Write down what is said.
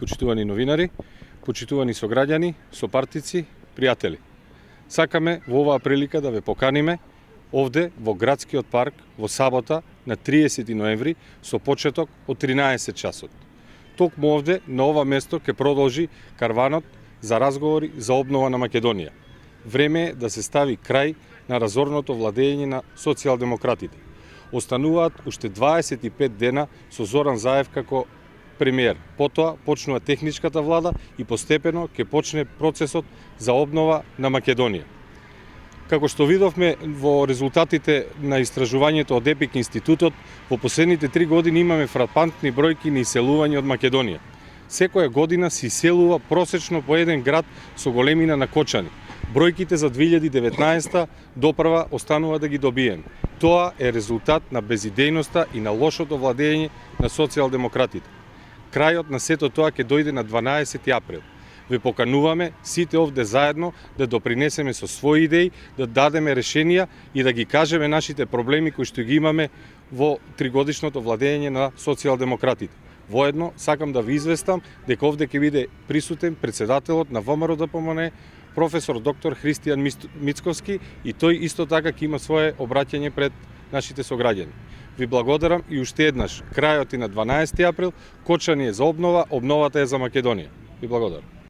почитувани новинари, почитувани сограѓани, сопартици, пријатели. Сакаме во оваа прилика да ве поканиме овде во градскиот парк во сабота на 30 ноември со почеток од 13 часот. Токму овде на ова место ќе продолжи карванот за разговори за обнова на Македонија. Време е да се стави крај на разорното владење на социјалдемократите. Остануваат уште 25 дена со Зоран Заев како премиер. Потоа почнува техничката влада и постепено ќе почне процесот за обнова на Македонија. Како што видовме во резултатите на истражувањето од ЕПИК институтот, во последните 3 години имаме фрапантни бројки на иселување од Македонија. Секоја година се иселува просечно по еден град со големина на Кочани. Бројките за 2019 допрва останува да ги добиеме. Тоа е резултат на безидејноста и на лошото владење на социјалдемократите. Крајот на сето тоа ќе дојде на 12 април. Ве покануваме сите овде заедно да допринесеме со своји идеи, да дадеме решенија и да ги кажеме нашите проблеми кои што ги имаме во тригодишното владење на социјалдемократите. Воедно сакам да ви известам дека овде ќе биде присутен председателот на ВМРО ДПМН, професор доктор Христијан Мицковски, и тој исто така ќе има свое обраќање пред нашите сограѓани. Ви благодарам и уште еднаш, крајот и на 12 април, Кочани е за обнова, обновата е за Македонија. Ви благодарам.